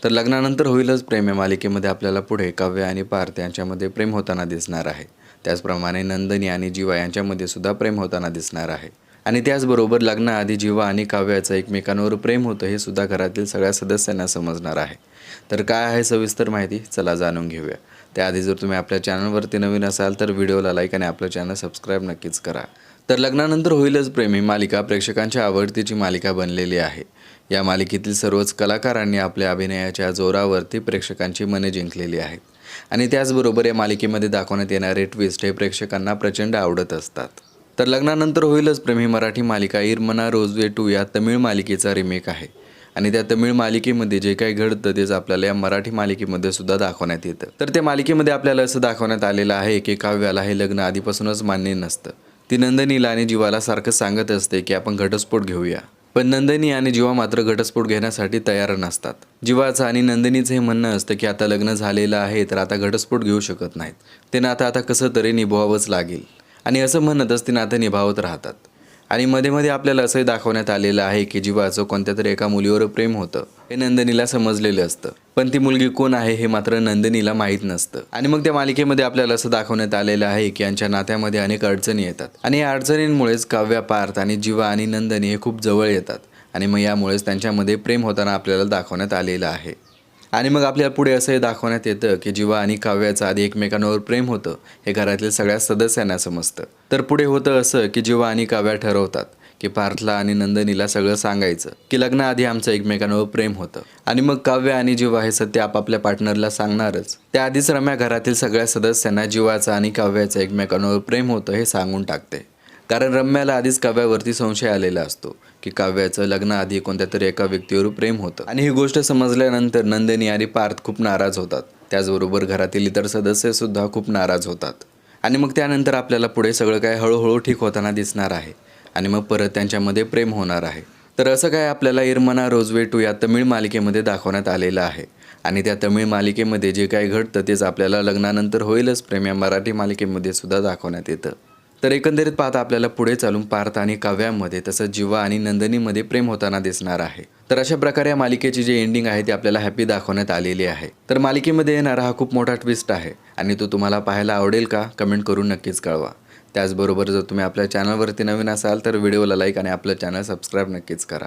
तर लग्नानंतर होईलच प्रेम या मालिकेमध्ये आपल्याला पुढे काव्य आणि पार्थ यांच्यामध्ये प्रेम होताना दिसणार आहे. त्याचप्रमाणे नंदिनी आणि जीवा यांच्यामध्ये सुद्धा प्रेम होताना दिसणार आहे. आणि त्याचबरोबर लग्नाआधी जीवा आणि काव्याचं एकमेकांवर प्रेम होतं हे सुद्धा घरातील सगळ्या सदस्यांना समजणार आहे. तर काय आहे सविस्तर माहिती, चला जाणून घेऊया. त्याआधी जर तुम्ही आपल्या चॅनलवरती नवीन असाल तर व्हिडिओला लाईक आणि आपलं चॅनल सबस्क्राईब नक्कीच करा. तर लग्नानंतर होईलच प्रेम ही मालिका प्रेक्षकांच्या आवडतीची मालिका बनलेली आहे. या मालिकेतील सर्वच कलाकारांनी आपल्या अभिनयाच्या जोरावरती प्रेक्षकांची मने जिंकलेली आहेत. आणि त्याचबरोबर या मालिकेमध्ये दाखवण्यात येणारे ट्विस्ट हे प्रेक्षकांना प्रचंड आवडत असतात. तर लग्नानंतर होईलच प्रेम ही मराठी मालिका इरमना रोजवे 2 या तमिळ मालिकेचा रिमेक आहे. आणि त्या तमिळ मालिकेमध्ये जे काही घडतं तेच आपल्याला या मराठी मालिकेमध्ये सुद्धा दाखवण्यात येतं. तर त्या मालिकेमध्ये आपल्याला असं दाखवण्यात आलेलं आहे की काव्याला हे लग्न आधीपासूनच मान्य नसतं. ती नंदिनीला आणि जीवाला सारखं सांगत असते की आपण घटस्फोट घेऊया. पण नंदिनी आणि जीवा मात्र घटस्फोट घेण्यासाठी तयार नसतात. जीवाचं आणि नंदिनीचं हे म्हणणं असतं की आता लग्न झालेलं आहे तर आता घटस्फोट घेऊ शकत नाहीत. ते नातं आता कसं तरी निभवावंच लागेल. आणि असं म्हणतच ते नातं निभावत राहतात. आणि मध्ये मध्ये आपल्याला असंही दाखवण्यात आलेलं आहे की जीवाचं कोणत्या तरी एका मुलीवर प्रेम होतं हे नंदिनीला समजलेलं असतं. पण ती मुलगी कोण आहे हे मात्र नंदिनीला माहीत नसतं. आणि मग त्या मालिकेमध्ये आपल्याला असं दाखवण्यात आलेलं आहे की यांच्या नात्यामध्ये अनेक अडचणी येतात. आणि या अडचणींमुळेच काव्या, पार्थ आणि जीवा आणि नंदिनी हे खूप जवळ येतात. आणि मग यामुळेच त्यांच्यामध्ये प्रेम होताना आपल्याला दाखवण्यात आलेलं आहे. आणि मग आपल्याला पुढे असंही दाखवण्यात येतं की जीवा आणि काव्याचं आधी एकमेकांवर प्रेम होतं हे घरातील सगळ्या सदस्यांना समजतं. तर पुढे होतं असं की जीवा आणि काव्या ठरवतात की पार्थला आणि नंदिनीला सगळं सांगायचं की लग्नाआधी आमचं एकमेकांवर प्रेम होतं. आणि मग काव्य आणि जीवा हे सत्य आपापल्या पार्टनरला सांगणारच. त्याआधीच रम्या घरातील सगळ्या सदस्यांना जीवाचं आणि काव्याचं एकमेकांवर प्रेम होतं हे सांगून टाकते. कारण रम्याला आधीच काव्यावरती संशय आलेला असतो की काव्याचं लग्नाआधी कोणत्या तरी एका व्यक्तीवर प्रेम होतं. आणि ही गोष्ट समजल्यानंतर नंदिनी आणि पार्थ खूप नाराज होतात. त्याचबरोबर घरातील इतर सदस्य सुद्धा खूप नाराज होतात. आणि मग त्यानंतर आपल्याला पुढे सगळं काय हळूहळू ठीक होताना दिसणार आहे. आणि मग परत त्यांच्यामध्ये प्रेम होणार आहे. तर असं काय आपल्याला इरमना रोजवे 2 या तमिळ मालिकेमध्ये दाखवण्यात आलेलं आहे. आणि त्या तमिळ मालिकेमध्ये जे काही घडतं तेच आपल्याला लग्नानंतर होईलच प्रेम या मराठी मालिकेमध्ये सुद्धा दाखवण्यात येतं. तर एकंदरीत पाहता आपल्याला पुढे चालून पार्थ आणि काव्यामध्ये तसंच जीवा आणि नंदिनीमध्ये प्रेम होताना दिसणार आहे. तर अशा प्रकारे या मालिकेची जी एंडिंग आहे ती आपल्याला हॅपी दाखवण्यात आलेली आहे. तर मालिकेमध्ये येणारा हा खूप मोठा ट्विस्ट आहे आणि तो तुम्हाला पाहायला आवडेल का, कमेंट करून नक्कीच कळवा. त्याचबरोबर जर तुम्ही आपल्या चॅनलवरती नवीन असाल तर व्हिडिओला लाईक आणि आपलं चॅनल सबस्क्राईब नक्कीच करा.